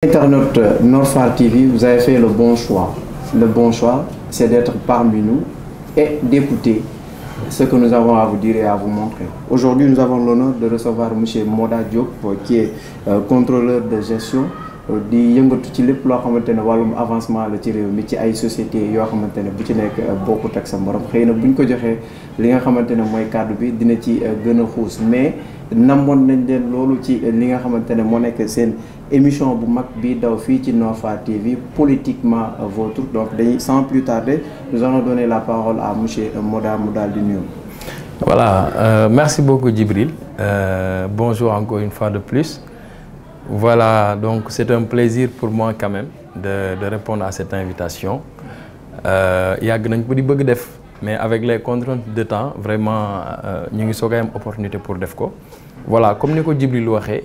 Internaute Nord-Phare TV, vous avez fait le bon choix. Le bon choix, c'est d'être parmi nous et d'écouter ce que nous avons à vous dire et à vous montrer. Aujourd'hui, nous avons l'honneur de recevoir M. Moda Diop, qui est contrôleur de gestion di yëngatu ci lépp loo xamante ne wàllum avancement la ci réew mi ci ay sociétés yoo xamante ne bu ci nekk bokkut ak sa morom xëy na bu ñu ko joxee li nga xamante ne mooy kàddu bi dina ci gën a xuus mais namoon nañ leen loolu ci li nga xamante ne moo nekk seen émission bu mag bi daw fii ci Nord-Phare TV politiquement vôtre. Donc sans plus tarder, nous allons donner la parole à monsieur Moda mu daal di nuyu. Voilà, merci beaucoup Djibril. Bonjour encore une fois de plus. Voilà, donc c'est un plaisir pour moi quand même de répondre à cette invitation. Yàgg nañ ko di bëgg def mais avec les contraintes de temps vraiment ñu ngi soog a am opportunité pour def ko. Voilà, comme ni ko Djibril waxee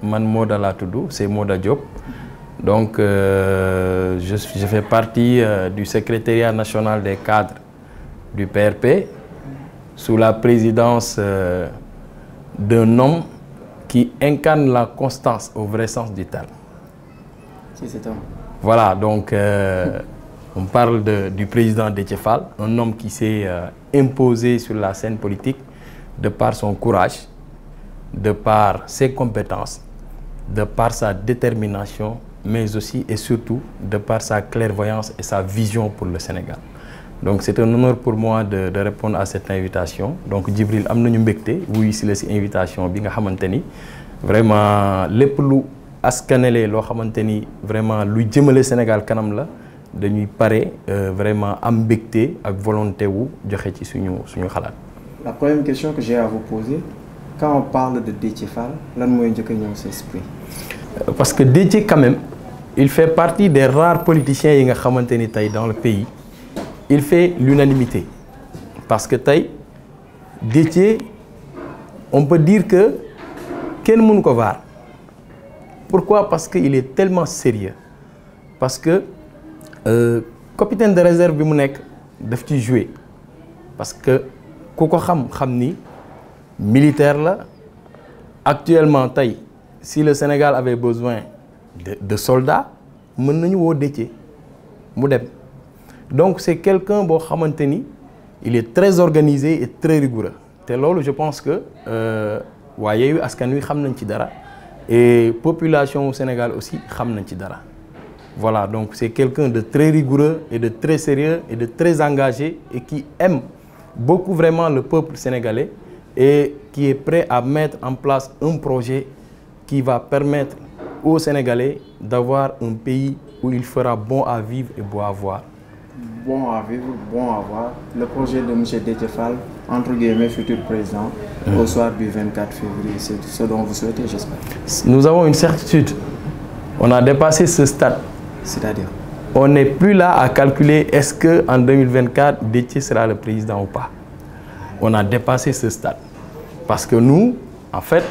man Moda laa tudd, c'est Moda Diop. Donc je fais partie du secrétariat national des cadres du PRP sous la présidence d'un homme qui incarne la constance au vrai sens du terme. Si, c'est un... Voilà, donc on parle du président Déthié Fall, un homme qui s'est imposé sur la scène politique de par son courage, de par ses compétences, de par sa détermination, mais aussi et surtout de par sa clairvoyance et sa vision pour le Sénégal. Donc c'est un honneur pour moi de répondre à cette invitation. Donc Djibril am nañu mbégte wuyu si la si invitation bi nga xamante ni vraiment lépp lu askanele loo xamante ni vraiment lu jëmale Sénégal kanam la dañuy pare vraiment am mbégte ak volonté wu joxe ci suñu xalaat. La première question que j'ai à vous poser, quand on parle de Déthié Fall, lan mooy njëkk a ñëw sa esprit? Parce que Déthié quand même, il fait partie des rares politiciens yi nga xamante ni tey dans le pays. Il fait l'unanimité parce que tey Déthié on peut dire que kenn mënu ko vaar. Pourquoi? Parce que il est tellement sérieux, parce que capitaine de réserve bi mu nekk daf ci jouer, parce que ku ko xam ni militaire la. Actuellement tey si le Sénégal avait besoin de soldats mën nañu woo Déthié mu dem. Donc c'est quelqu'un boo xamante ni il est très organisé et très rigoureux te loolu je pense que waa Yewwi Askan Wi xam nañ ci dara et population au Sénégal aussi xam nañ ci dara. Voilà, donc c'est quelqu'un de très rigoureux et de très sérieux et de très engagé et qui aime beaucoup vraiment le peuple sénégalais et qui est prêt à mettre en place un projet qui va permettre aux Sénégalais d'avoir un pays où il fera bon à vivre et beau à voir. Bon à vivre, bon à voir. Le projet de M. Déthié Fall, entre guillemets, futur président, au soir du 24 février, c'est ce dont vous souhaitez, j'espère. Nous avons une certitude. On a dépassé ce stade. C'est-à-dire? On n'est plus là à calculer est-ce qu'en 2024, Déthié sera le président ou pas. On a dépassé ce stade. Parce que nous, en fait,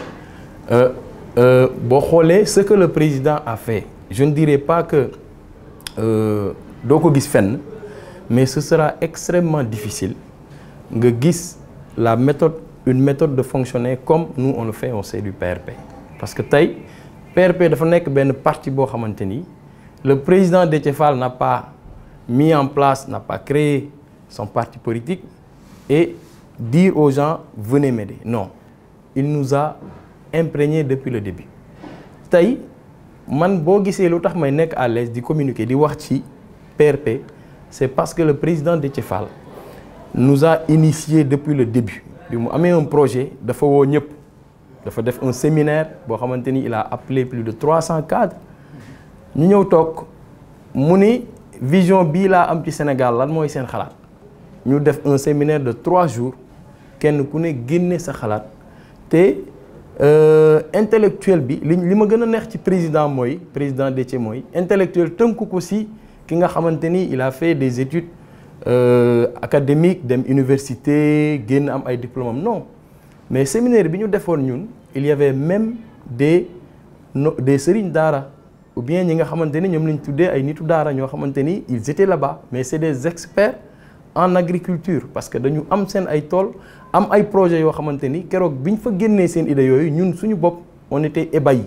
ce que le président a fait, je ne dirais pas que doo ko gis fenn, mais ce sera extrêmement difficile nga gis une méthode de fonctionner comme nous on le fait au sein du PRP. Parce que tey PRP dafa nekk benn parti boo xamante ni le président Déthié Fall n'a pas mis en place, n'a pas créé son parti politique et dire aux gens venez m'aider. Non, il nous a imprégné depuis le début. Tey man boo gisee lu tax may nekk à l'aise di communiquer di wax ci PRP, c'est parce que le président Déthié Fall nous a initié depuis le début. Bi mu amee un projet dafa woo ñëpp, dafa def un séminaire boo xamante ni il a appelé plus de 300 cadres ñu ñëw toog mu ni vision bii laa am ci Sénégal lan mooy seen xalaat. Ñu def un séminaire de 3 jours kenn ku ne génne sa xalaat te intellectuel bi li ma gën a neex ci président Déthié mooy intellectuel tënku ko si ki nga xamante ni il a fait des études académiques dem université génn am ay diplômes non mais séminaire bi ñu defoon ñun il y avait même des sëriñ daara ou bien ñi nga xamante ni ñoom lañ tuddee ay nitu daara ñoo xamante ni ils étaient là-bas mais c'est des experts en agriculture parce que dañu am seen ay tool am ay projets yoo xamante ni keroog biñ fa génnee seen idées yooyu ñun suñu bopp on était ébahis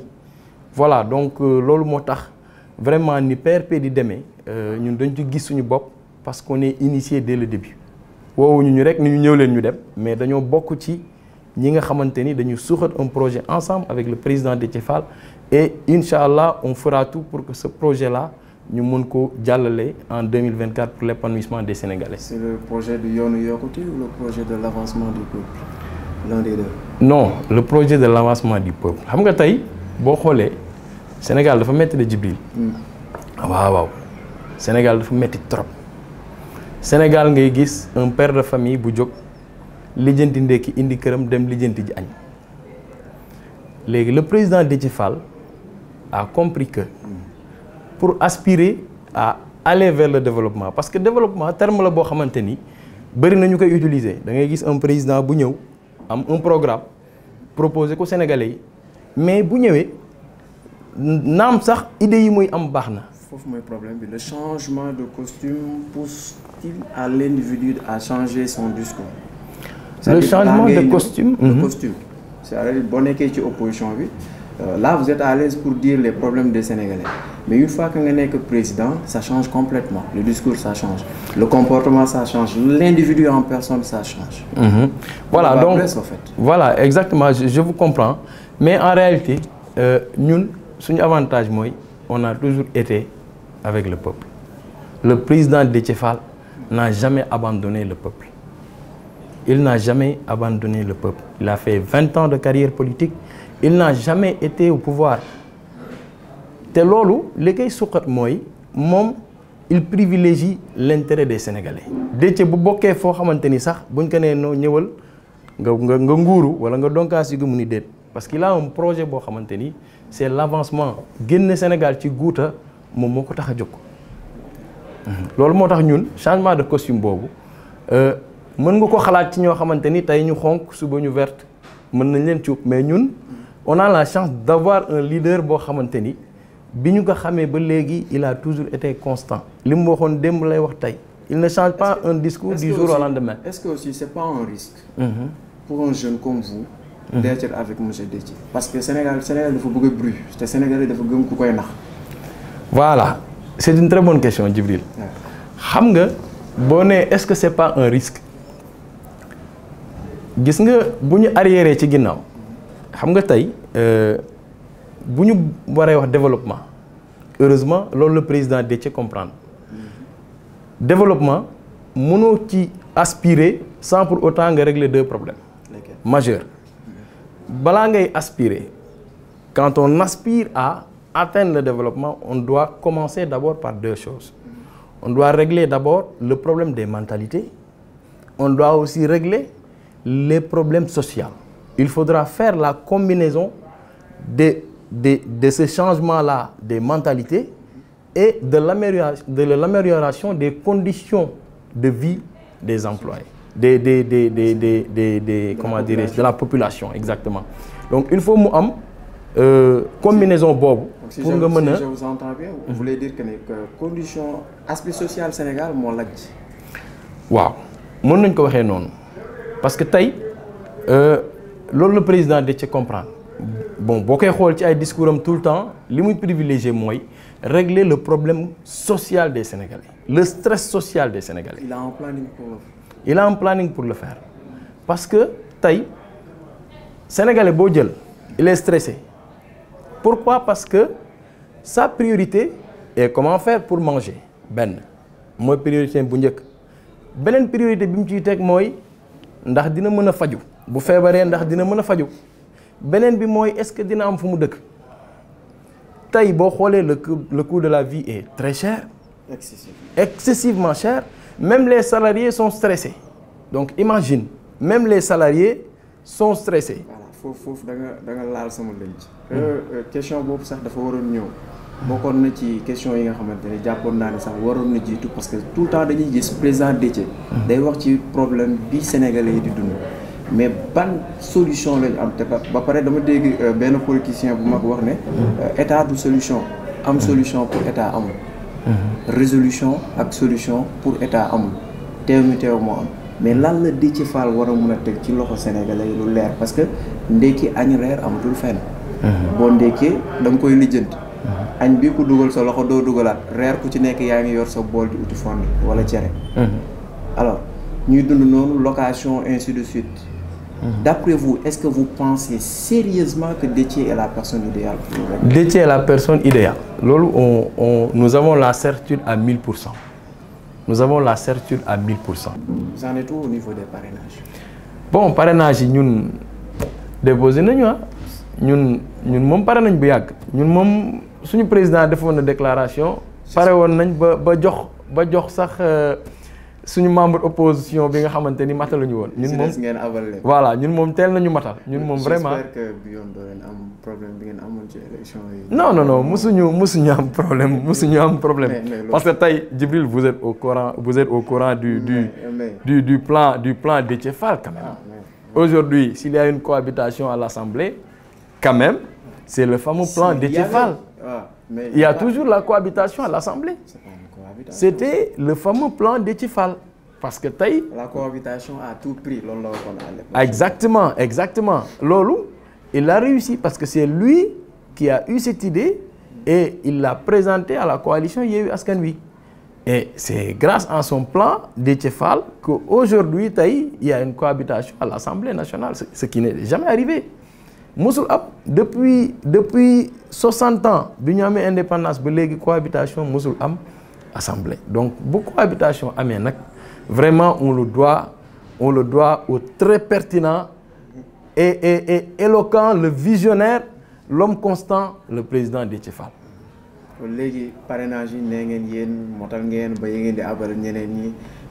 voilà donc loolu moo tax vraiment ni PRP di demee ñun dañ ci gis suñu bopp parce qu'on est initié dès le début woowuñu ñu rek ni ñu ñëw leen ñu dem mais dañoo bokk ci ñi nga xamante ni dañu suuxat un projet ensemble avec le président Déthié Fall et Inch'Allah on fera tout pour que ce projet là ñu mën ko jàllale en 2024 pour l'épanouissement des Sénégalais. C'est le projet du Yoonu Yokkute ou le projet de l'avancement du peuple, l'un des deux? Non, le projet de l'avancement du peuple. Xam nga tey boo xoolee Sénégal dafa metti de Djibril. waaw Sénégal dafa metti trop. Sénégal ngay gis un père de famille bu jóg lijjanti ndekki indi këram dem lijjanti ji añ. Léegi le président Déthié Fall a compris que pour aspirer à aller vers le développement parce que développement terme la boo xamante ni bëri na ñu koy utiliser da ngay gis un président bu ñëw am un programme proposé ko Sénégalais yi mais bu ñëwee naam sax idées yi muy am baax na. Foofu mooy problème bi, le changement de costume pousse-t-il à l'individu à changer son discours? Le changement de costume. Le costume. C'est-à-dire boo nekkee ci opposition bi là vous êtes à l'aise pour dire les problèmes des Sénégalais mais une fois que nga nekk président ça change complètement, le discours ça change, le comportement ça change, l'individu en personne ça change. Voilà donc en fait. Voilà exactement je vous comprends mais en réalité ñun suñu avantage mooy on a toujours été avec le peuple. Le président Déthié Fall n'a jamais abandonné le peuple. Il n'a jamais abandonné le peuple. Il a fait 20 ans de carrière politique. Il n'a jamais été au pouvoir. te loolu li koy suqat mooy moom il privilégie l'intérêt des Sénégalais. Déthié bu bokkee foo xamante ni sax buñ ko nee noo ñëwal nga nguuru wala nga donkaas yi mu ni déet parce qu'il a un projet boo xamante ni c'est l'avancement génn Sénégal ci guuta moom moo ko tax a jóg. loolu moo tax ñun changement de costume boobu mën nga ko xalaat ci ñoo xamante ni tey ñu xonk suba ñu verte mën nañ leen cuub mais ñun on a la chance d'avoir un leader boo xamante ni bi ñu ko xamee ba léegi il a toujours été constant li mu waxoon démb lay wax tey il ne change pas un discours du jour au lendemain. Est-ce que aussi c'est pas un risque pour un jeune comme vous d'être avec monsieur Déthié parce que Sénégal dafa bëgg a bruit te Sénégalais dafa gëm ku koy nax. Voilà c'est une très bonne question Djibril xam nga boo nee est-ce que c'est pas un risque gis nga bu ñu arriéré ci ginnaaw xam nga tey bu ñu waree wax développement heureusement loolu le président Déthié comprendre développement mënoo ci aspirer sans pour autant nga régler deux problèmes majeurs balaa ngay aspirer quand on aspire à atteindre le développement on doit commencer d'abord par deux choses. On doit régler d'abord le problème des mentalités. On doit aussi régler les problèmes sociaux. Il faudra faire la combinaison de ce changement-là des mentalités et de l'amélioration des conditions de vie des employés, comment dirais-je, de la population, exactement. Donc il faut mu am combinaison boobu. pour nga mën a si je vous entends bien vous voulez dire que condition aspect social Sénégal moo lajj. waaw mën nañ ko waxee noonu parce que tey loolu le président Déthié comprendre bon boo koy xool ci ay discours am tout le temps li muy privilégié mooy régler le problème social des Sénégalais le stress social des Sénégalais. Il a un planning pour le faire. Il a un planning pour le faire parce que tey Sénégalais boo jël il est stressé. Pourquoi? Parce que sa priorité est comment faire pour manger benn mooy priorité bu njëkk beneen priorité bi mu ciy teg mooy ndax dina mën a faju bu feebaree ndax dina mën a faju beneen bi mooy est-ce que dina am fu mu dëkk tey boo xoolee le coût de la vie est très cher. Excessivement cher. Même les salariés sont stressés donc imagine même les salariés sont stressés. foofu da nga laal sama lënc. question boobu sax dafa waroon ñëw bokkoon na ci question yi nga xamante ne jàppoon naa ne sax waroon na jiitu parce que tout le temps dañuy gis président Déthié day wax ci problème bi Sénégalais yi di dund mais ban solution lañu am te ba pare dama dégg benn politicien bu mag wax ne état du solution am solution pour état amul résolution ak solution pour état amul teew mi teew moo am mais lan la Déthié Fall war a mën a teg ci loxo Sénégalais yi lu leer parce que ndekki añ reer amatul fenn. boo ndekkee da nga koy lijjanti. añ bi ku dugal sa loxo doo dugalaat reer ku ci nekk yaa ngi yor sa bool di uti fonde wala cere. alors ñuy dund noonu location ainsi de suite. D'après vous, est-ce que vous pensez sérieusement que Déthié est la personne idéale pour nous? Déthié est la personne idéale. Lolo, nous avons la certitude à 1000%. Nous avons la certitude à 1000%. Vous en êtes où au niveau des parrainages? Bon, parrainage, nous déposé nous sommes parrainés bu yàgg ñun moom suñu président defoon na déclaration pare woon nañ ba jox sax suñu membre opposition bi nga xamanteni mataluñu woon. ñun moom voilà ñun moom teel nañu matal. ñun moom vraiment j'espère que bi yoon doo leen am problème bi ngeen amoon ci élection yi. non musuñu am problème parce que tey Djibril vous êtes au courant du plan Déthié Fall quand même. Aujourd'hui, s'il y a une cohabitation à l'Assemblée, quand même, c'est le fameux plan Déthié Fall. Il y a toujours la cohabitation à l'Assemblée. C'était le fameux plan Déthié Fall. Parce que la cohabitation à tout prix. Exactement. Lolo, il a réussi parce que c'est lui qui a eu cette idée et il l'a présentée à la coalition Yewwi Askan Wi. Et c'est grâce à son plan Déthié Fall qu'aujourd'hui, il y a une cohabitation à l'Assemblée nationale, ce qui n'est jamais arrivé. Moussoul Ab, depuis 60 ans, Binyame indépendance, cohabitation, Moussoul Am, Assemblée. Donc, beaucoup de cohabitation, vraiment, on le doit au très pertinent et éloquent, le visionnaire, l'homme constant, le président Déthié Fall. Léegi parrainage yi nee ngeen yéen motal ngeen ba ngeen di abal ñeneen ñi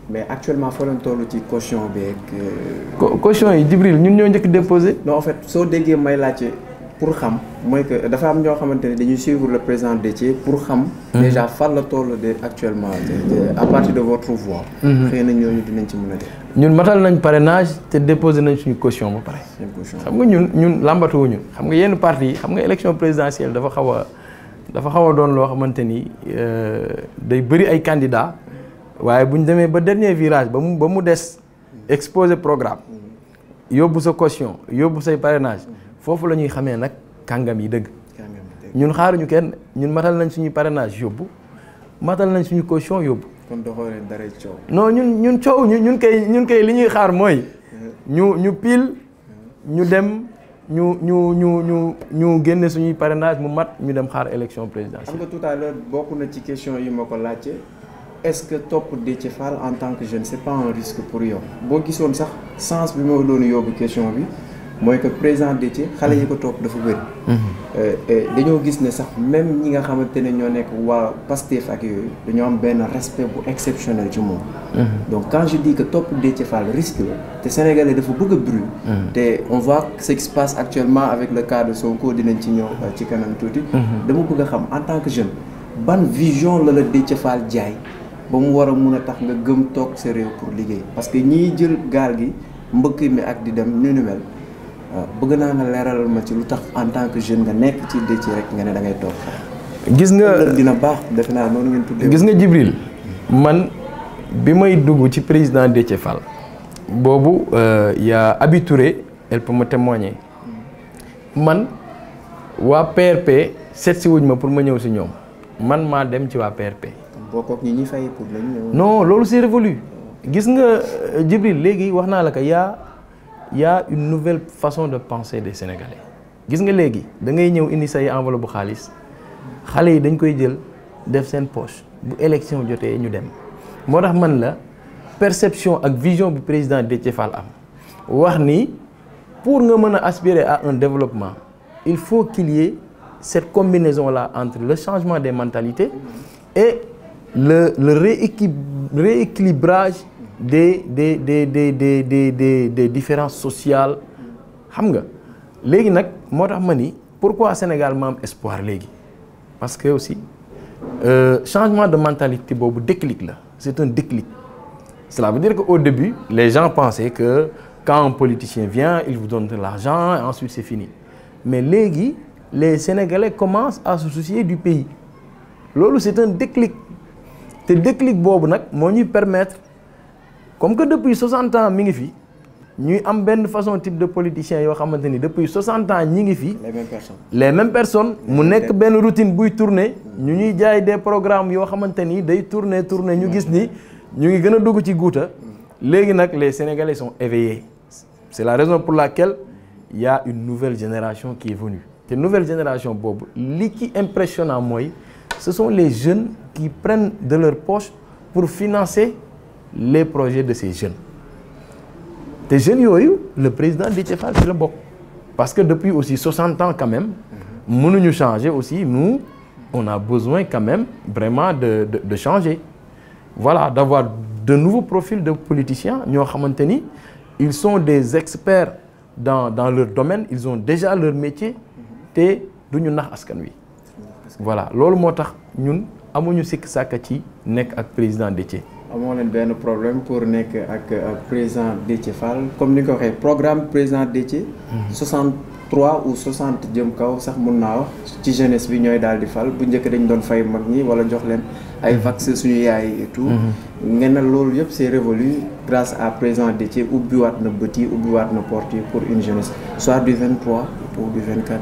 mais actuellement foo leen toll ci caution beeg. Caution yi Djibril ñun ñoo njëkk déposé. non en fait soo déggee may laajte pour xam mooy que dafa am ñoo xamante ne dañuy suivre le président Déthié pour xam. déjà fan la toll de actuellement à partir de votre voix. xëy na ñooñu dinañ ci mën a def. ñun matal nañ parrainage te déposé nañ suñu caution ba pare. xam nga ñun làmbatuwuñu xam nga yenn parti yi xam nga élection présidentielle dafa xaw a doon loo xamante ni day bëri ay candidats waaye bu ñu demee ba dernier virage ba mu des exposer programme yóbbu sa caution yóbbu say parrainage foofu la ñuy xamee nag kàngam yi dëgg. ñun xaaruñu kenn ñun matal nañ suñuy parrainage yóbbu matal nañ suñu caution yóbbu. kon doxoo leen dara coow. non ñun coow ñun kay li ñuy xaar mooy ñu pile ñu dem. ñu génne suñuy parrainage mu mat ñu dem xaar élection présidentielle. xam nga tout à l'heure bokk na ci question yi ma ko laajte est-ce que topp Déthié Fall en tant que jeune c'est pas un risque pour yow boo gisoon sax sens bi ma doon yóbbu question bi mooy que président Déthié xale yi ko topp dafa bëri. dañoo gis ne sax même ñi nga xamante ne ñoo nekk waa Pastef ak yooyu dañoo am benn respect bu exceptionnel ci moom. donc quand je dis que topp Déthié Fall risque la te Sénégalais dafa bëgg a bruit. te on voit ce qui se passe actuellement avec le cas de Sonko dinañ ci ñëw ci kanam tuuti. dama bëgg a xam en tant que jeune ban vision la Déthié Fall jaay ba mu war a mun a tax nga gëm toog sa réew pour liggéey parce que ñiy jël gaal gi mbëkk mi ak di dem ñu mel. bëgg naa nga leeralal ma ci lu tax en tant que jeune nga nekk ci Déthié rek nga ne da ngay toog. gis nga dina baax defe naa noonu ngeen tuddee. gis nga Djibril man bi may dugg ci président Déthié Fall boobu y a Abi Touré elle peut me témoigner man waa PRP seet si wuñ ma pour ma ñëw si ñoom man maa dem ci waa PRP. bokk ak ñi ñuy fay pour lañ ñëw. non loolu c'est révolu gis nga Djibril léegi wax naa la ko il y a une nouvelle façon de penser des Sénégalais gis nga léegi da ngay ñëw indi say enveloppe bu xaalis xale yi dañ koy jël def seen poche bu élection jotee ñu dem moo tax man la perception ak vision bu président Déthié Fall am wax ni pour nga mën a aspirer à un développement il faut qu'il y ait cette combinaison là entre le changement des mentalités et le rééquilibrage des différences sociales xam nga léegi nag moo tax ma ni pourquoi Sénégal ma am espoir léegi parce que aussi changement de mentalité boobu déclic la c'est un déclic cela veut dire qu'au début les gens pensaient que quand un politicien vient il vous donne de l'argent et ensuite c'est fini mais léegi les Sénégalais commencent à se soucier du pays loolu c'est un déclic te déclic boobu nag moo ñuy permettre comme que depuis 60 ans mi ngi fi ñuy am benn façon type de politicien yoo xamante ni depuis 60 ans ñi ngi fi. les mêmes personnes mu nekk benn routine buy tourner ñu ñuy jaay des programmes yoo xamante ni day tourner ñu gis ni ñu ngi gën a dugg ci guuta léegi nag les Sénégalais sont éveillés. C'est la raison pour laquelle il y a une nouvelle génération qui est venue. Cette nouvelle génération boobu li ci impressionnant mooy ce sont les jeunes qui prennent de leur poche pour financer les projets de ces jeunes. Te jeunes yooyu le président Déthié Fall ci la bokk parce que depuis aussi 60 ans quand même mënuñu changer aussi nous on a besoin quand même vraiment de changer voilà d'avoir de nouveaux profils de politiciens ñoo xamante ni ils sont des experts dans leur domaine ils ont déjà leur métier te duñu nax askan wi voilà loolu moo tax ñun amuñu sikk sàkka ci nekk ak président Déthié. amoo leen benn problème pour nekk ak président Déthié Fall comme ni nga ko waxee programme président Déthié 63 ou 60 jëm kaw sax mun naa wax ci jeunesse bi ñooy daal di fal bu njëkk dañ doon fay mag ñi wala jox leen ay vaccin suñu yaay et tout ngeen na loolu yëpp c'est révolu grâce à président Déthié ubbiwaat na bët yi ubbiwaat na porte yi pour une jeunesse soit du 23 ou du 24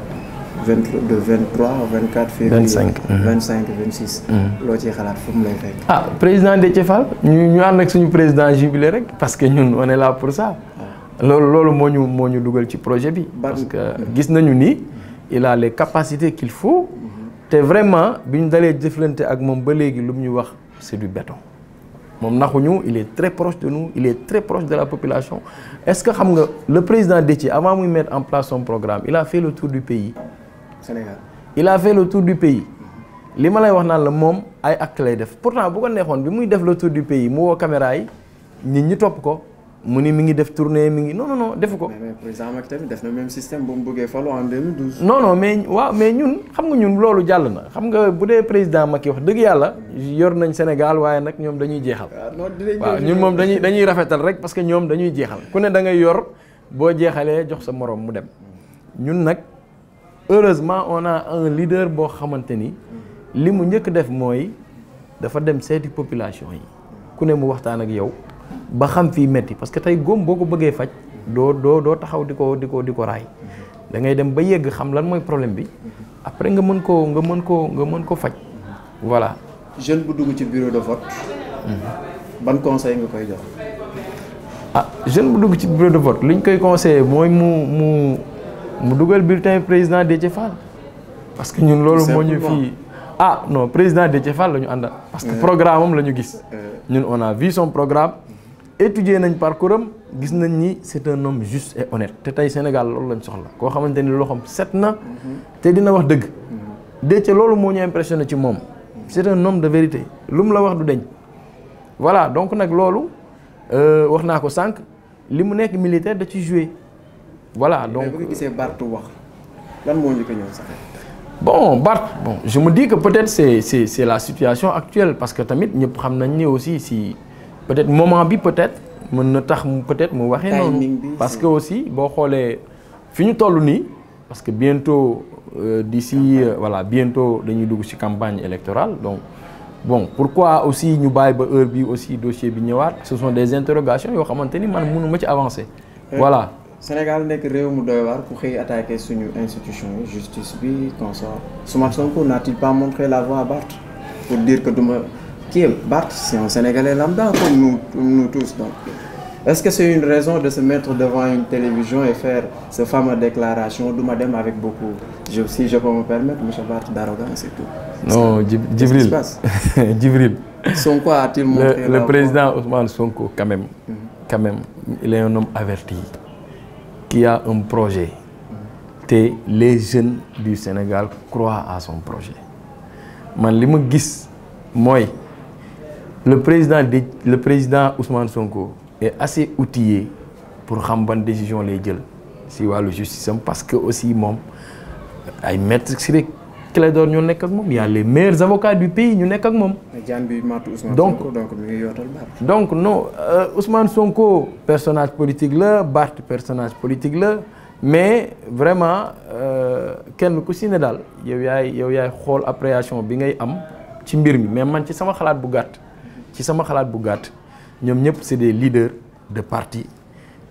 de 23 au 24 février 25 26 loo ciy xalaat fu mu lay fekk président Déthié Fall ñu ànd ak suñu président jubilé rek parce que ñun on est là pour ça loolu moo ñu dugal ci projet bi parce que gis nañu ni il a les capacités qu'il faut te vraiment bi ñu dalee jëflante ak moom ba léegi lu mu ñu wax c'est du béton moom naxuñu il est très proche de nous il est très proche de la population est-ce que xam nga le président Déthié avant muy mettre en place son programme il a fait le tour du pays Sénégal il a fait le tour du pays li ma lay wax naan la moom ay acte lay def pourtant bu ko neexoon bi muy def le tour du pays mu woo caméra yi nit ñi topp ko mu ni mi ngi def tournée mi ngi non defu ko. mais président Macky tamit def na même système bu mu bëggee falu en 2012. non mais waaw mais ñun xam nga ñun loolu jàll na xam nga bu dee président Macky wax dëgg yàlla yor nañ Sénégal waaye nag ñoom dañuy jeexal. waaw ñun moom dañuy rafetal rek parce que ñoom dañuy jeexal ku ne da ngay yor boo jeexalee jox sa moroom mu dem ñun nag heureusement on a un leader boo xamante ni li mu njëkk def mooy dafa dem seeti population yi ku ne mu waxtaan ak yow. ba xam fii metti parce que tey góom boo ko bëggee faj doo taxaw di ko raay da ngay dem ba yegg xam lan mooy problème bi après nga mën ko faj voilà. jeune bu dugg ci bureau de vote. ban conseil nga koy jox. jeune bu dugg ci bureau de vote li ñu koy conseillé mooy mu dugal bulletin président Déthié Fall parce que ñun loolu moo ñu fii non président Déthié Fall la ñu àndal parce que programme am la ñu gis ñun on a vu son programme. étudier nañ parcours am gis nañ ni c'est un homme juste et honnête te tey Sénégal loolu lañ soxla koo xamante ni loxoom set na te dina wax dëgg Déthié loolu moo ñu impressionné ci moom c'est un homme de vérité lu mu la wax du deñ voilà donc nag loolu wax naa ko sànq li mu nekk militaire da ci jouer voilà donc bu nga gisee Barth wax lan moo ñu ko ñëw sax Barth je me dis que peut-être c'est la situation actuelle parce que tamit ñëpp xam nañ ni aussi si peut-être moment bi peut-être mën na tax peut-être mu waxee noonu parce que aussi boo xoolee fi ñu toll nii parce que bientôt d'ici bientôt dañuy dugg ci campagne électorale donc pourquoi aussi ñu bàyyi ba heure bi aussi dossier bi ñëwaat ce sont des interrogations yoo xamante ni man mënu ma ci avancer voilà. Sénégal nekk réew mu doy waar ku xëy attaquer suñu institution justice bi consort Ousmane Sonko n'a-t-il pas montré la voie à Barth pour dire que Barth, c'est un Sénégalais lambda comme nous tous. Donc, est-ce que c'est une raison de se mettre devant une télévision et faire ce fameux déclaration du madame avec beaucoup, si je peux me permettre, M. Barth, d'arrogance et tout? Non, Djibril. Djibril. Sonko a-t-il montré le président Ousmane Sonko, quand même, il est un homme averti, qui a un projet. Et les jeunes du Sénégal croient à son projet. Man, li ma gis mooy le président Ousmane Sonko est assez outillé pour xam ban décision lay jël si wàllu justice am parce que aussi moom ay maître Ciré Clédor ñoo nekk ak moom y a les meilleurs avocats du pays ñu nekk ak moom. donc non Ousmane Sonko personnage politique la Barth personnage politique la mais vraiment kenn ku si ne daal yow yaay xool appréciation bi ngay am ci mbir mi mais man ci sama xalaat bu gàtt ñoom ñëpp c'est des leaders de parti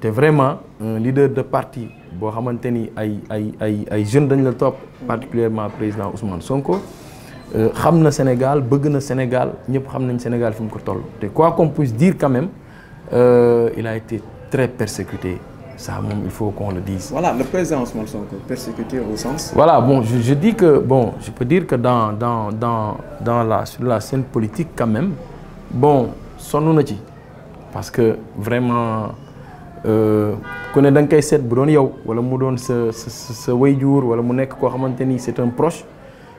te vraiment un leader de parti boo xamante ni ay jeunes dañ la topp particulièrement président Ousmane Sonko xam na Sénégal bëgg na Sénégal ñëpp xam nañ Sénégal fi mu ko toll te quoi qu'on puisse dire quand même il a été très persécuté. Ça, il faut qu'on le dise. Voilà, le président Ousmane Sonko, persécuté au sens... Voilà, bon, je dis que, bon, je peux dire que sur la scène politique quand même, bon, sonn na ci parce que vraiment, ku ne da nga koy seet bu doon yow wala mu doon sa waajur wala mu nekk koo xamante ni c'est un proche,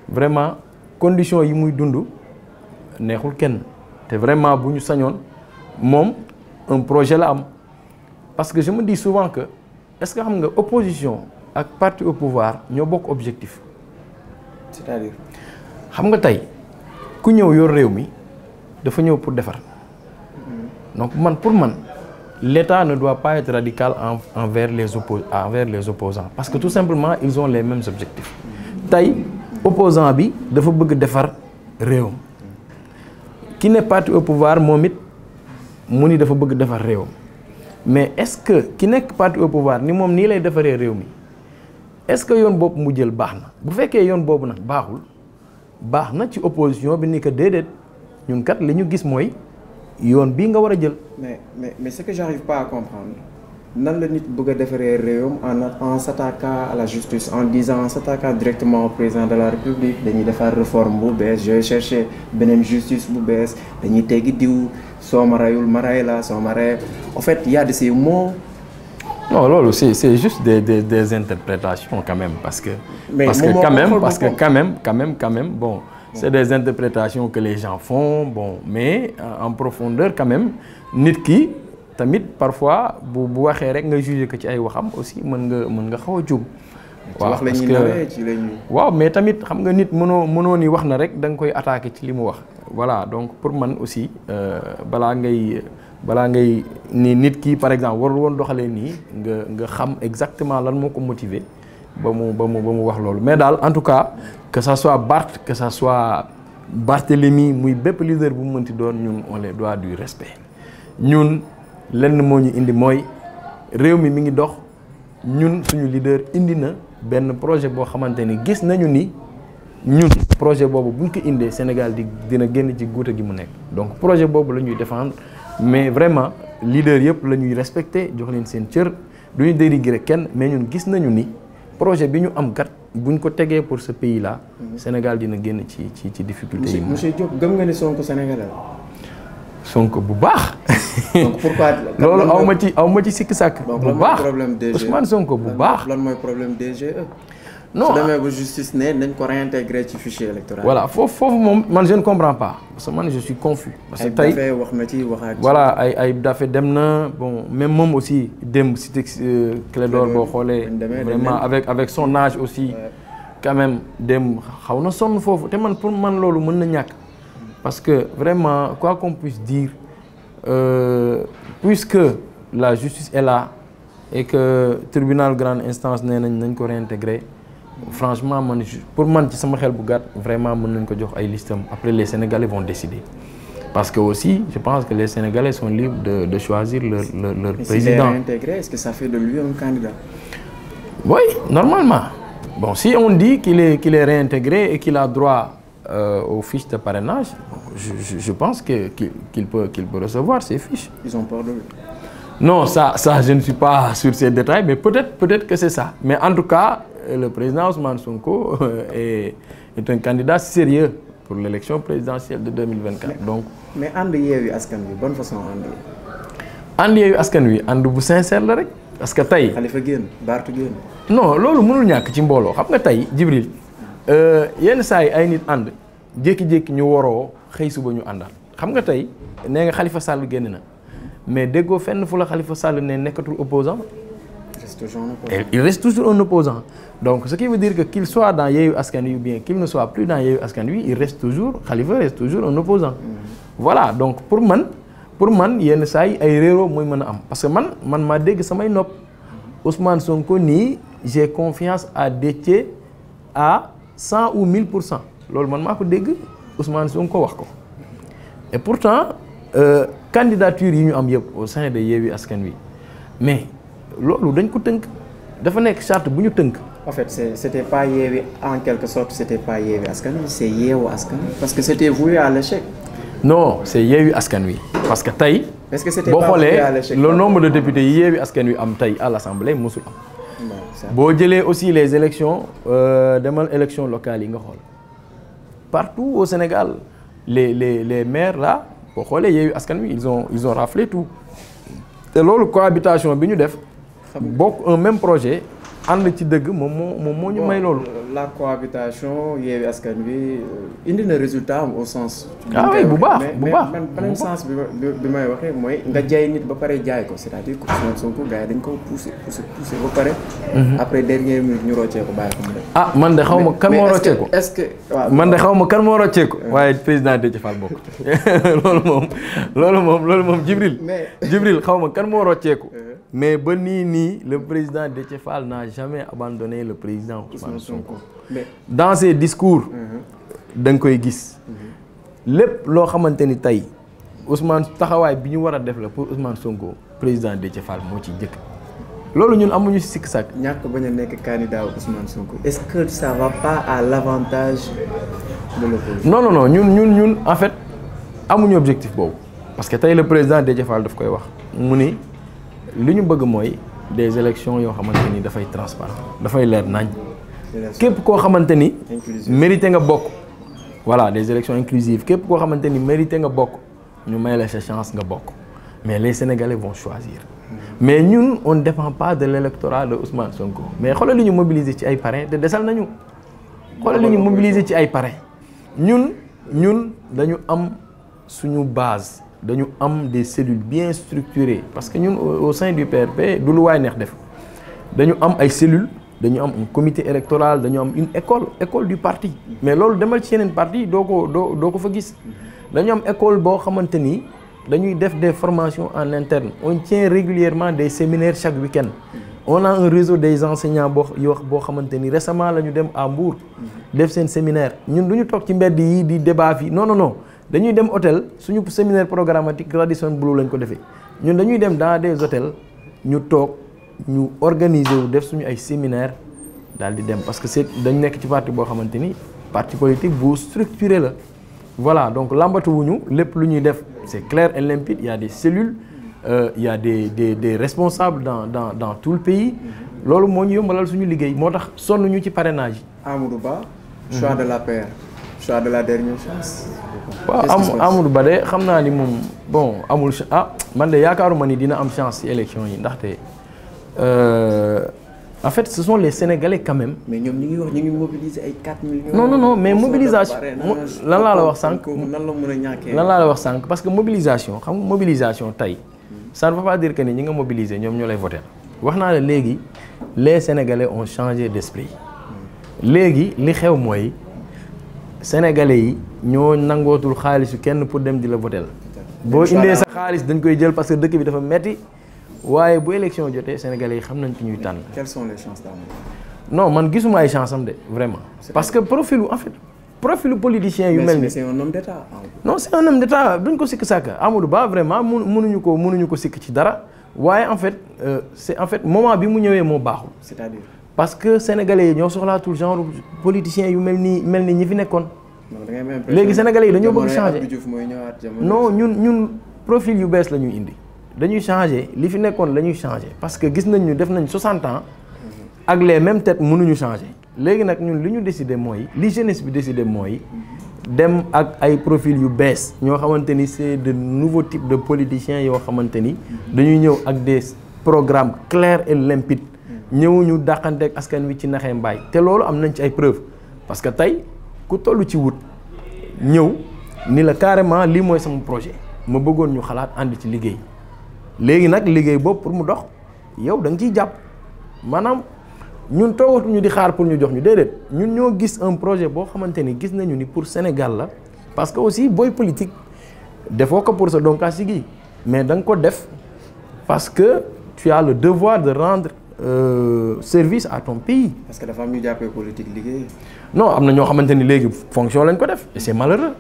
vraiment conditions yi muy dund neexul kenn te vraiment bu ñu sañoon moom un projet la am. Parce que je me dis souvent que est-ce que xam nga opposition ak parti au pouvoir ñoo bokk objectif. C'est-à-dire xam nga tey ku ñëw yor réew mi dafa ñëw pour defar donc pour man l'État ne doit pas être radical envers les opposants parce que tout simplement ils ont les mêmes objectifs. Tey opposant bi dafa bëgg defar réewam ki ne parti au pouvoir moom it mu ni dafa bëgg defar réewam. Mais est-ce que ki nekk parti au pouvoir ni moom nii lay defaree réew mi est-ce que yoon boobu mu jël baax na bu fekkee yoon boobu nag baax na ci opposition bi ni que déedéet ñun kat li ñu gis mooy yoon bii nga war a jël. mais ce que j'arrive pas à comprendre nan la nit bëgg a defaree réewam en s'attaquant à la justice en disant en s'attaquant directement au président de la République dañuy defar réforme bu bees je vais chercher beneen justice bu bees dañuy teggi diw. soo ma rayul ma ray la soo ma rey en fait il y a de ces mots. Non loolu c'est juste des interprétations quand même parce que quand même bon c'est des interprétations que les gens font bon mais en profondeur quand même nit ki tamit parfois bu waxee rek nga juger que ci ay waxam aussi mën nga xaw a jub. waaw parce que waaw mais tamit xam nga nit mënoo ni wax na rek da nga koy attaquer ci li mu wax. Voilà donc pour man aussi balaa ngay ni nit ki par exemple warul woon doxalee nii nga xam exactement lan moo ko motiver ba mu wax loolu mais daal en tout cas que ça soit Barth que ça soit Barthélémy muy bépp leader bu mu mënti doon ñun on les doit du respect ñun lenn moo ñu indi mooy réew mi ngi dox ñun suñu leader indi na benn projet boo xamante ni gis nañu ni ñun projet boobu buñ ko indee Sénégal dina génn ci guute gi mu nekk donc projet boobu la ñuy défendre mais vraiment leader yëpp la ñuy respecter jox leen seen cër du ñu dénigrer kenn mais ñun gis nañu ni projet bi ñu am kat buñ ko tegee pour ce pays là Sénégal dina génn ci difficulté yi. Monsieur Diop gëm nga ni Sonko Sénégalais Sonko bu baax. donc pourquoi. loolu aw ma ci sikki sàkk. bu baax Ousmane Sonko bu baax. lan mooy problème DGE. non su demee ba justice ne nañ ko réintégrer ci fichier électoral. voilà foofu moom man je ne comprends pas parce que man je suis confus. parce que tey ay wax na ci waxaat. voilà ay dafe dem na bon même moom aussi dem si Clédor boo xoolee. vraiment avec son âge aussi. quand même dem xaw na sonn foofu te man pour man loolu mën na ñàkk. parce que vraiment quoi qu'on puisse dire puisque la justice est là et que tribunal grande instance nee nañ ko réintégrer. Franchement pour man ci sama xel bu gàtt vraiment mën nañ ko jox ay listam après les Sénégalais vont décider parce que aussi je pense que les Sénégalais sont libres de choisir leur président. S'il est réintégré, est-ce que ça fait de lui un candidat? Oui, normalement. Bon, si on dit qu'il est réintégré et qu'il a droit aux fiches de parrainage, je pense qu'il peut recevoir ces fiches. Ils ont peur de lui. Non, ça je ne suis pas sur ces détails, mais peut-être que c'est ça. Mais en tout cas, le président Ousmane Sonko est un candidat sérieux pour l'élection présidentielle de 2024. Mais ànd Yewwi Askan Wi bonne façon ànd Yewwi Askan Wi ànd bu sincère la rek parce que tey. Khalifa génn Barth génn. non loolu mënul ñàkk ci mbooloo xam nga tey Djibril yenn saa yi ay nit ànd jékki-jékki ñu waroo xëy suba ñu àndal xam nga tey nee nga Khalifa Sall génn na mais déggoo fenn fu la Khalifa Sall ne nekkatul opposant il reste toujours un opposant donc ce qui veut dire que qu'il soit dans Yewwi Askan Wi ou bien qu'il ne soit plus dans Yewwi Askan Wi il reste toujours Khalifa reste toujours un opposant voilà donc pour man yenn saa yi ay réeroo mooy mën a am parce que man maa dégg samay nopp Ousmane Sonko nii j'ai confiance à Déthié à 100 ou 1000% loolu man maa ko dégg Ousmane Sonko wax ko et pourtant candidature yi ñu am yëpp au sein de Yewwi Askan Wi mais loolu dañ ko tënk dafa nekk charte bu ñu tënk. En fait, c'était pas Yewwi en quelque sorte, c'était pas Yewwi Askan Wi, c'est Yewwi Askan Wi parce que c'était voué à l'échec. Non, c'est Yewwi Askan Wi parce que tey. Est-ce que c'était pas voué à l'échec? Le nombre de députés Yewwi Askan Wi am tey à l'Assemblée mosul am. Boo jëlee aussi les élections demal élections locales yi nga xool partout au Sénégal les maires là boo xoolee Yewwi Askan Wi ils ont raflé tout te loolu cohabitation bi ñu def bokk un même projet. ànd ci dëgg moom moo ñu may loolu. La cohabitation Yewwi Askan Wi indi na résultat au sens. oui bu baax bu baax mais beneen sens bi may waxee mooy nga jaay nit ba pare jaay ko c'est-à-dire que Ousmane Sonko gars yi dañ ko poussé ba pare. après dernière minute ñu roccee ko bàyyi ko mu def. man de xaw ma kan moo roccee ko est-ce que waaw man de xaw ma kan moo roccee ko waaye président Déthié Fall bokk loolu moom Djibril xaw ma kan moo roccee ko. Mais ba nii le président Déthié Fall n'a jamais abandonné le président Ousmane Sonko. Dans ses discours da nga koy gis lépp loo xamante ni tey Ousmane taxawaay bi ñu war a def la pour Ousmane Sonko président Déthié Fall moo ci njëkk loolu ñun amuñu si sikk sàkk. ñàkk bañ a nekk candidat Ousmane Sonko est-ce que ça va pas à l'avantage de l'opposition? Non ñun en fait amuñu objectif boobu parce que tey le président Déthié Fall daf koy wax mu ni li ñu bëgg mooy des élections yoo xamante ni dafay transparent dafay leer nañ képp koo xamante ni mérité nga bokk voilà des élections inclusives képp koo xamante ni mérité nga bokk ñu may la sa chance nga bokk mais les Sénégalais vont choisir mais ñun on ne dépend pas de l'électorat de Ousmane Sonko mais xoolal li ñu mobiliser ci ay parrains te desal nañu xoolal li ñu mobiliser ci ay parrains ñun dañu am suñu base dañu am des cellules bien structurées parce que ñun au sein du PRP du lu waay neex def dañu am ay cellules dañu am un comité électoral dañu am une école du parti mais loolu demal ci yeneen parti doo ko fa gis dañu am école boo xamante ni dañuy def des formations en interne on tient régulièrement des séminaires chaque week-end on a un réseau des enseignants boo xamante ni récemment la ñu dem à Mbour def seen séminaire ñun du ñu toog ci mbedd yi di débat fii non dañuy dem hôtel suñu séminaire programmatique Radisson Blu lañ ko defee ñun dañuy dem dans des hôtels ñu toog ñu organiser wu def suñu ay séminaire daal di dem parce que c'est dañ nekk ci parti boo xamante ni parti politique bu structuré la voilà donc lambatu wuñu lépp lu ñuy def c'est clair et limpide il y a des cellules il y a des responsables dans tout le pays loolu moo ñu yombalal suñu liggéey moo tax sonn ñu ci parrainage yi. Amadou Ba. choix de l'APR. choix de la dernière chance. waaw Amadou Ba de xam naa ni moom bon amul man de yaakaaruma ni dina am chance ci élection yi ndaxte en fait ce sont les Sénégalais quand même. mais ñoom ñu ngi mobiliser ay 4 millions. non mais mobilisation lan laa la wax sànq. nan la mën a ñàkkee. lan laa la wax sànq parce que mobilisation xam nga mobilisation tey ça ne veut pas dire que ni ñi nga mobiliser ñoom ñoo lay voter wax naa la léegi les Sénégalais ont changé d'esprit léegi li xew mooy. Sénégalais yi ñoo nangootul xaalisu kenn pour dem di la voter boo indee sa xaalis dañ koy jël parce que dëkk bi dafa metti waaye bu élection jotee Sénégalais yi xam nañ ci ñuy tànn. Quelles sont les chances d'Amadou? Non man gisuma ay chance am de vraiment. Parce que profilu politicien yu mel ni. mais c'est un homme d'État. Non c'est un homme d'État duñ ko sikk sàkk Amadou Ba vraiment mënuñu ko sikk ci dara waaye en fait moment bi mu ñëwee moo baaxul. C'est-à-dire. Parce que sénégalais yi ñoo soxlaatul genre politiciens yu mel ni ñi fi nekkoon. léegi sénégalais yi dañoo bëgg changer non ñun profil yu bees la ñuy indi dañuy changer li fi nekkoon la ñuy changer parce que gis nañ ñu def nañ 60 ans ak les mêmes têtes mënuñu changer léegi nag ñun li ñu décider mooy li jeunesse bi décider mooy dem ak ay profil yu bees ñoo xamante ni c'est de nouveaux types de politiciens yoo xamante ni dañuy ñëw ak des programmes clairs et limpides ñëwuñu dàqante ak askan wi ci naxee mbaay te loolu am nañ ci ay preuves parce que tey ku toll ci wut ñëw ni la carrément lii mooy sama projet ma bëggoon ñu xalaat ànd ci liggéey léegi nag liggéey boobu pour mu dox yow da nga ciy jàpp maanaam ñun toogatuñu di xaar pour ñu jox ñu déedéet ñun ñoo gis un projet boo xamante ni gis nañu ni pour Sénégal la parce que aussi booy politique defoo ko pour sa donkaa sigi mais da nga ko def parce que tu as le devoir de rendre service à ton pays. Parce que dafa am ñu jàppee politique liggéey. non am na ñoo xamante ni léegi fonction lañ ko def et c'est malheureux.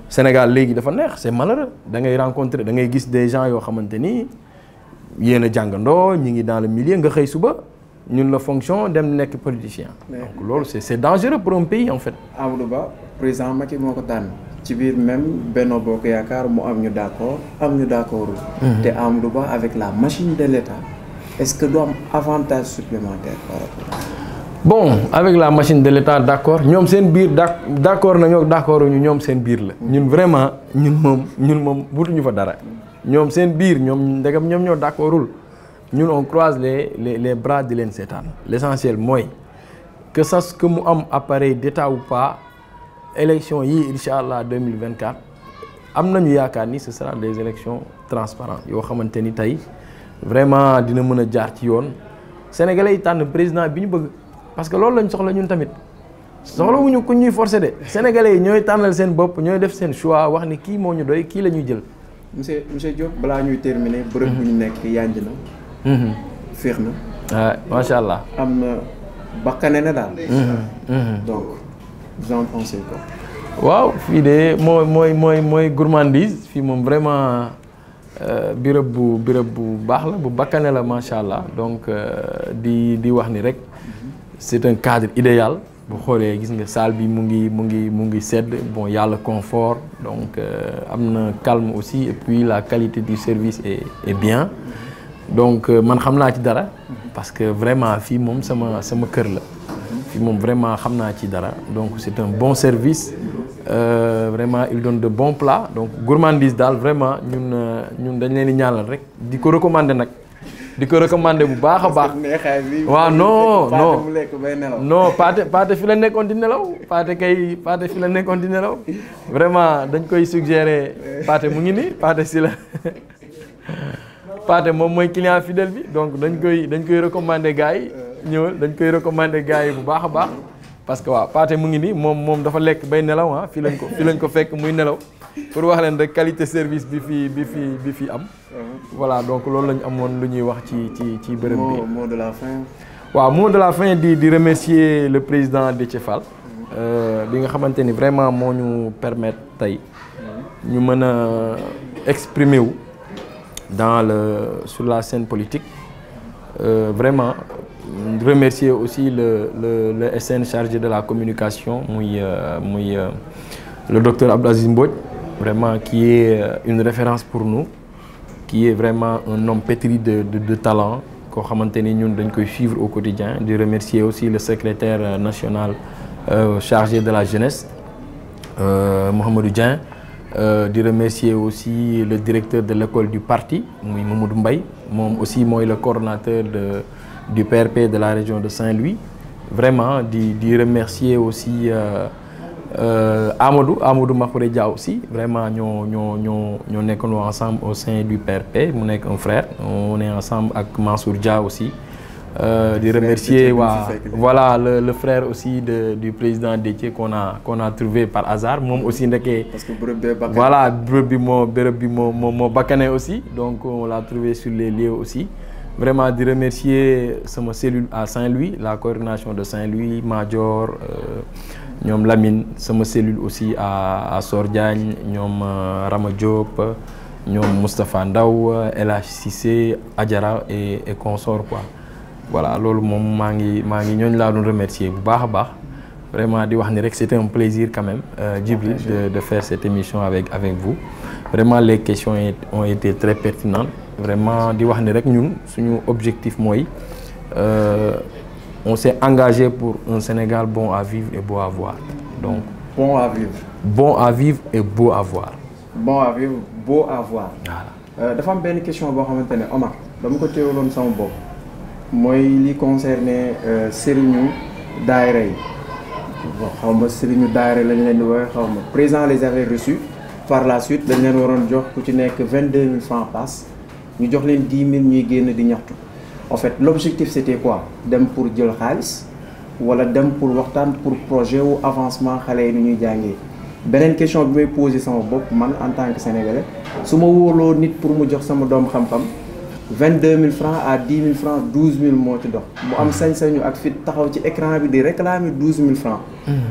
Sénégal léegi dafa neex c'est malheureux da ngay rencontrer da ngay gis des gens yoo xamante ni yéen a jàngandoo ñi ngi dans le milieu nga xëy suba ñun la fonction dem nekk politicien. donc loolu c'est dangereux pour un pays en fait. Amadou Ba président Macky moo ko tànn ci biir même Benno Bokk Yaakaar mu am ñu d'accord am ñu d'accordul. te Amadou Ba avec la machine de l'État est-ce que du am avantage supplémentaire par rapport. bon avec la machine de l'État d'accord ñoom seen biir d'accord nañoo d'accord ñu ñoom seen biir la. ñun vraiment ñun moom wutuñu fa dara. ñoom seen biir ñoom ndegam ñoom ñoo d'accordul ñun on croise les bras di leen seetaan l'essentiel mooy que sache que mu am appareil d'État ou pas élection yi incha allah 2024 am nañu yaakaar ni ce sera des élections transparentes yoo xamante ni tey vraiment dina mën a jaar ci yoon sénégalais yi tànn président bi ñu bëgg parce que loolu lañ soxla ñun tamit soxlawuñu ku ñuy forcer de sénégalais yi ñooy tànnal seen bopp ñooy def seen choix wax ni kii moo ñu doy kii la ñuy jël. monsieur Diop balaa ñuy terminer. bërëb bu ñu nekk yanj na. féex na. waaw macha allah. am na bakkane na daal. donc vous en pensez quoi. waaw fii de mooy gourmandise fii moom vraiment bërëb bu baax la bu bakkane la macha allah donc di wax ni rek c'est un cadre idéal. bu xoolee gis nga salle bi mu ngi sedd bon y a le confort donc am na calme aussi et puis la qualité du service est bien donc man xam naa ci dara parce que vraiment fii moom sama kër la fii moom vraiment xam naa ci dara donc c'est un bon service vraiment il donne de bons plats donc gourmandise daal vraiment ñun dañ leen di ñaanal rek di ko recommander nag. di ko recommander bu baax a baax. waaw non Pathé fi la nekkoon di nelaw Pathé fi la nekkoon di nelaw vraiment dañ koy suggérer Pathé mu ngi nii Pathé si la Pathé moom mooy client fidèle bi donc dañ koy recommander gars yi ñëwal dañ koy recommander gars yi bu baax a baax parce que waaw Pathé mu ngi nii moom dafa lekk bay nelaw ah fi lañ ko fekk muy nelaw pour wax leen rek qualité service bi fi am. voilà donc loolu lañu amoon lu ñuy wax ci bërëb bi. mot de la fin. waaw mot de la fin di remercier le président Déthié Fall. bi nga xamante ni vraiment moo ñu permettre tey ñu mën a exprimer wu sur la scène politique vraiment remercier aussi le SN chargé de la communication muy le docteur Abdou Aziz Mbodj vraiment qui est une référence pour nous. qui est vraiment un homme pétri de talent koo xamante ni ñun dañ koy suivre au quotidien di remercier aussi le secrétaire national chargé de la jeunesse Mouhamadou Dieng di remercier aussi le directeur de l'école du parti muy Mamadou Mbaye moom aussi mooy le coordonnateur du PRP de la région de Saint-Louis vraiment di remercier aussi Amadou Makhoury Dia aussi vraiment ñoo nekkandoo ensemble au sein du PRP mu nekk un frère on est ensemble ak Mansour Dia aussi di remercier voilà le frère aussi du président Déthié qu'on a trouvé par hasard moom aussi ndekee parce que bërëb voilà bërëb bi moo bakkane aussi donc on l'a trouvé sur les lieux aussi vraiment di remercier sama cellule à Saint-Louis la coordination de Saint-Louis Madior ñoom Lamine sama cellule aussi à Sor Diagne ñoom Rama Diop ñoom Moustapha Ndaw El Hadj Cissé Adjara et consort quoi voilà loolu moom maa ngi ñooñu laa doon remercier bu baax a baax vraiment di wax ni rek c'était un plaisir quand même Djibril de faire cette émission avec vous vraiment les questions ont été très pertinentes vraiment di wax ni rek ñun suñu objectif mooy on s'est engagé pour un Sénégal bon à vivre et beau à voir donc. bon à vivre. bon à vivre et beau à voir. bon à vivre beau à voir. voilà dafa am benn question boo xamante ne Omar dama ko teewloon sama bopp mooy li concerné sëriñu daayira yi xaw ma sëriñu daayira lañ leen di woowee xaw ma président les avait reçus par la suite dañ leen waroon jox ku ci nekk 22 000 francs passe ñu jox leen 10 000 ñuy génn di ñaxtu. En fait l'objectif c'était quoi dem pour jël xaalis wala dem pour waxtaan pour projet ou avancement xale yi ni ñuy jàngee beneen question bi may poser sama bopp man en tant que sénégalais su ma wóoloo nit pour mu jox sama doom xam-xam 22 000 francs à 10 000 francs 12 000 moo ci dox mu am sañ-sañu ak fit taxaw ci écran bi di réclamer 12 000 francs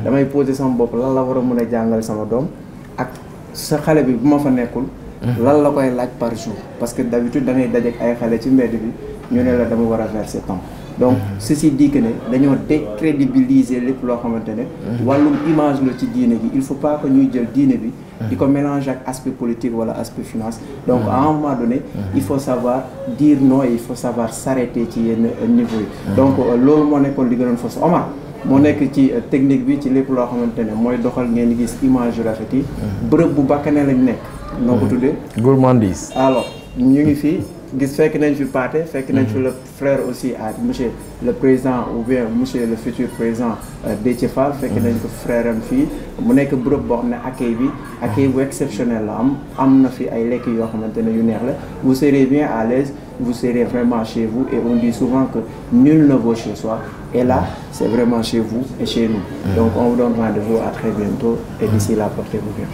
damay poser sama bopp lan la war a mën a jàngal sama doom ak sa xale bi bu ma fa nekkul lan la koy laaj par jour parce que d'habitude da ngay dajeek ay xale ci mbedd bi ñu ne la dama war a verser temps donc ceci dit que ne dañoo décrédibiliser lépp loo xamante ne wàllum image la ci diine gi il faut pas que ñuy jël diine bi di ko mélanger ak aspect politique wala aspect finance donc à un moment donné il faut savoir dire non et il faut savoir s'arrêter ci yenn niveau yi donc loolu moo nekkoon li gënoon fas Omar moo nekk ci technique bi ci lépp loo xamante ne mooy doxal ngeen gis image yu rafet yi bërëb bu bakkane lañ nekk noo ko tuddee gourmandise alors ñu ngi fii gis fekk nañ fi Pathé fekk nañ fi le frère aussi à monsieur le président ou bien monsieur le futur président Déthié Fall fekk nañ ko frère am fii mu nekk bërëb boo xam ne accueil bu exceptionnel la am na fi ay lekk yoo xamante ne yu neex la vous serez bien à l'aise vous serez vraiment chez vous et on dit souvent que nul ne vaut chez soi et là c'est vraiment chez vous et chez nous donc on vous donne rendez-vous à très bientôt et d'ici là portez-vous bien.